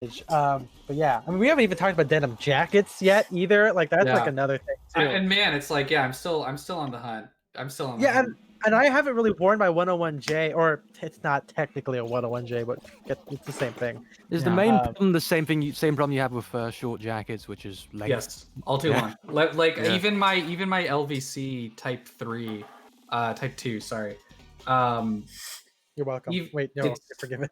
But yeah, I mean, we haven't even talked about denim jackets yet either. Like that's like Yeah. another thing too. And man, it's like, yeah, I'm still on the hunt. I'm still on the Yeah, hunt. and I haven't really worn my 101J, or it's not technically a 101J, but it's the same thing. Is the Yeah. main problem the same problem you have with short jackets, which is length? Yes, all too long. Like Yeah. even my LVC Type 3, Type 2, sorry. You're welcome. Wait, no, you're forgiven.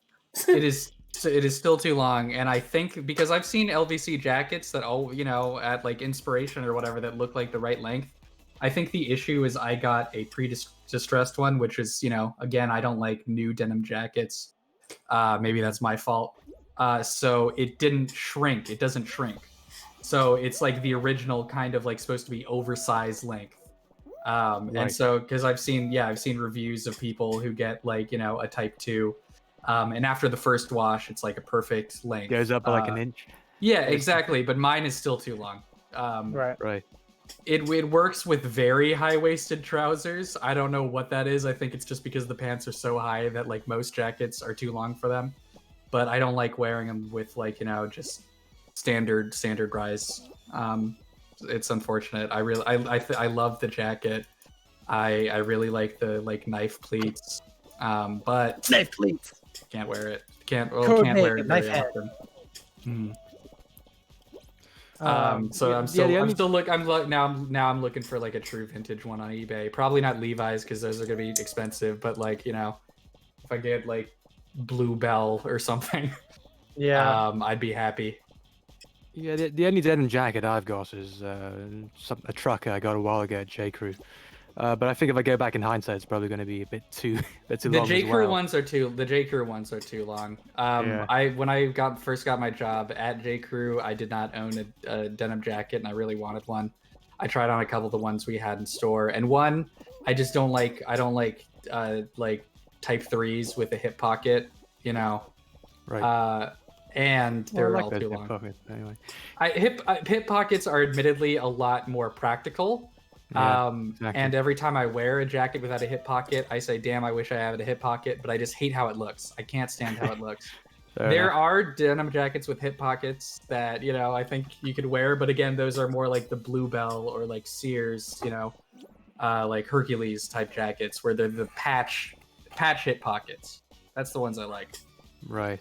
It is still too long, and I think because I've seen LVC jackets that at like Inspiration or whatever that look like the right length. I think the issue is I got a pre-distressed one, which is again, I don't like new denim jackets. Maybe that's my fault. So it didn't shrink. It doesn't shrink. So it's like the original kind of like supposed to be oversized length. Right. And so because I've seen reviews of people who get like a Type 2. And after the first wash, it's like a perfect length. Goes up by like an inch. Yeah, exactly. But mine is still too long. Right. It works with very high-waisted trousers. I don't know what that is. I think it's just because the pants are so high that like most jackets are too long for them. But I don't like wearing them with like just standard rise. It's unfortunate. I love the jacket. I really like the like knife pleats. But knife pleats. Can't wear it. Can't wear it very often. So I'm looking for like a true vintage one on eBay. Probably not Levi's because those are gonna be expensive. But like if I get like Bluebell or something, I'd be happy. Yeah, the only denim jacket I've got is a trucker I got a while ago at J. Crew. But I think if I go back in hindsight, it's probably going to be a bit too long. The J. Crew ones are too long. When I first got my job at J. Crew, I did not own a denim jacket, and I really wanted one. I tried on a couple of the ones we had in store, and one I just don't like. I don't like Type 3s with a hip pocket, Right. And they're all too long. Pockets, anyway. Hip pockets are admittedly a lot more practical. Yeah, exactly. And every time I wear a jacket without a hip pocket, I say, damn, I wish I had a hip pocket, but I just hate how it looks. I can't stand how it looks. There are denim jackets with hip pockets that, I think you could wear, but again, those are more like the Bluebell or like Sears, like Hercules type jackets where they're the patch hip pockets. That's the ones I like. Right.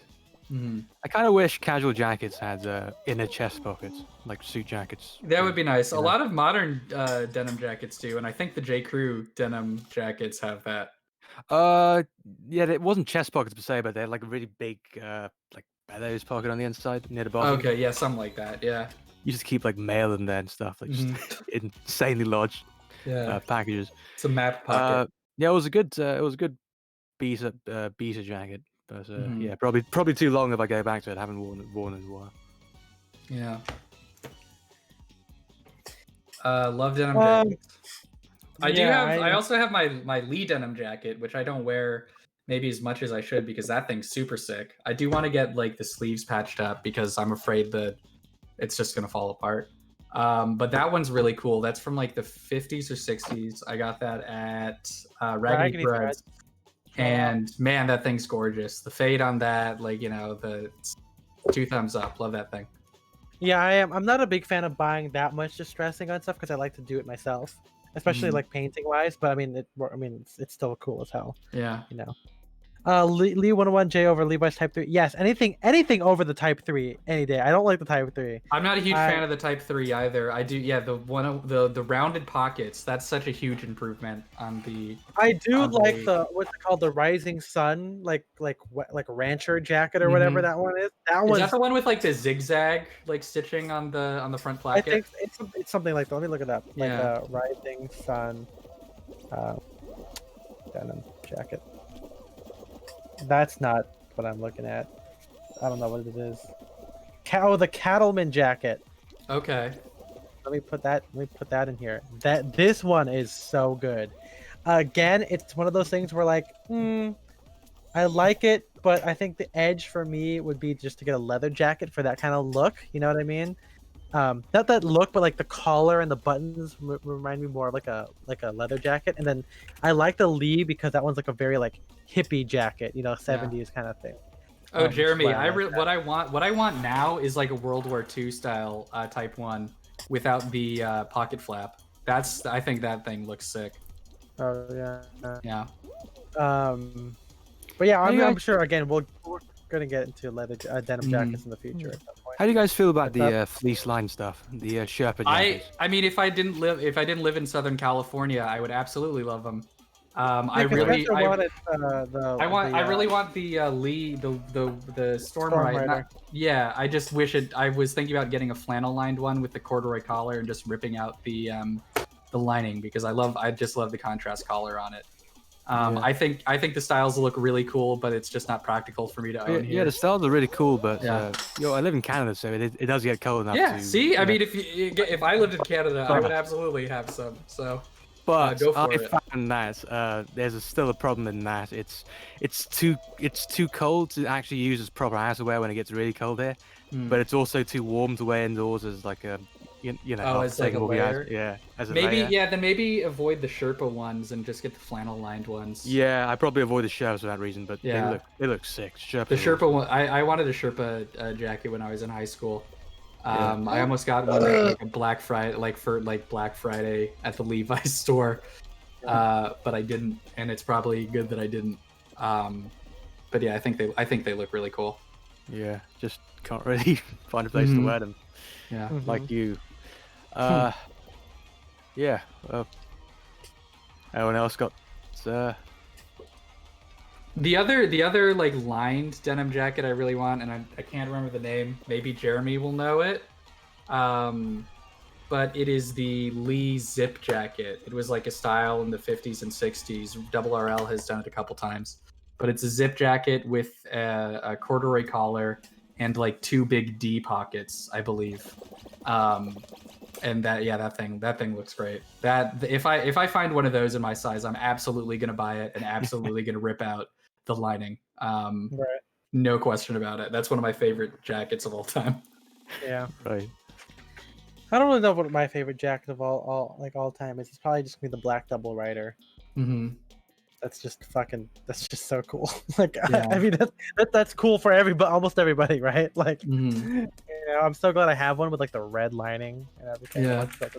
Mm-hmm. I kind of wish casual jackets had inner chest pockets, like suit jackets. That would be nice. A lot of modern denim jackets do, and I think the J. Crew denim jackets have that. Yeah, it wasn't chest pockets per se, but they're like a really big, like bellows pocket on the inside near the bottom. Okay, yeah, something like that. Yeah. You just keep like mail in there and stuff, like just insanely large packages. It's a map pocket. Yeah, it was a good Beecher jacket. But yeah, probably too long if I go back to it. I haven't worn it in a while. Yeah. Love denim jackets. I also have my Lee denim jacket, which I don't wear maybe as much as I should because that thing's super sick. I do want to get like the sleeves patched up because I'm afraid that it's just gonna fall apart. But that one's really cool. That's from like the 50s or 60s. I got that at Raggedy Threads. And man, that thing's gorgeous. The fade on that, like the 2 thumbs up. Love that thing. Yeah, I am. I'm not a big fan of buying that much distressing on stuff because I like to do it myself, especially like painting wise. But I mean, it's still cool as hell. Yeah. Lee 101J over Levi's Type 3. Yes, anything over the Type 3 any day. I don't like the Type 3. I'm not a huge fan of the Type 3 either. I do, the rounded pockets. That's such a huge improvement on the. I do like the what's it called, the Rising Sun, like rancher jacket or whatever that one is. Is that the one with like the zigzag like stitching on the front placket? I think it's something like that. Let me look it up. Like Rising Sun denim jacket. That's not what I'm looking at. I don't know what it is. The Cattleman jacket. Okay. Let me put that in here. This one is so good. Again, it's one of those things where like, I like it, but I think the edge for me would be just to get a leather jacket for that kind of look. You know what I mean? Not that look, but like the collar and the buttons remind me more of like a leather jacket. And then I like the Lee because that one's like a very like hippie jacket, 70s kind of thing. Oh, Jeremy, sweater like that. what I want now is like a World War II style Type 1 without the pocket flap. I think that thing looks sick. Oh yeah. Yeah. But yeah, How do you I'm guys- sure again we're gonna get into leather denim jackets in the future at some point. How do you guys feel about What's the fleece line stuff, the Sherpa jackets? I mean, if I didn't live in Southern California, I would absolutely love them. I Yeah, 'cause really Spencer I, wanted, the I really want the Lee the Storm Rider. Rider. Yeah, I just wish it. I was thinking about getting a flannel lined one with the corduroy collar and just ripping out the lining because I just love the contrast collar on it. Yeah. I think the styles look really cool, but it's just not practical for me to own Yeah, here. the styles are really cool, but Yeah. I live in Canada, so it does get cold enough Yeah, to. see, I you know. mean, if I lived in Canada, I would absolutely have some. So But go for I it. found that still a problem in that it's too cold to actually use as proper outerwear when it gets really cold here, but it's also too warm to wear indoors as like a you know. Oh, not as like a taking all the out- layer? Yeah, as a Maybe layer. then maybe avoid the Sherpa ones and just get the flannel lined ones. Yeah, I probably avoid the Sherpas for that reason, but Yeah. they look sick. Sherpas The are Sherpa one, I wanted a Sherpa jacket when I was in high school. Yeah. I almost got one at like a Black Friday, Black Friday at the Levi's store, but I didn't, and it's probably good that I didn't. But yeah, I think they look really cool. Yeah, just can't really find a place to wear them Yeah. like you. Yeah. Well, anyone else got? The other like lined denim jacket I really want, and I can't remember the name. Maybe Jeremy will know it. But it is the Lee zip jacket. It was like a style in the 50s and 60s. Double RL has done it a couple times. But it's a zip jacket with a corduroy collar and like two big D pockets, I believe. And that thing looks great. That if I find one of those in my size, I'm absolutely gonna buy it and absolutely gonna rip out the lining. Right. No question about it. That's one of my favorite jackets of all time. Yeah. Right. I don't really know what my favorite jacket of all time is. It's probably just gonna be the black double rider. Mm-hmm. That's just so cool. Like Yeah. I mean that's cool for almost everybody, right? Like Mm-hmm. I'm so glad I have one with like the red lining and everything. Yeah. That's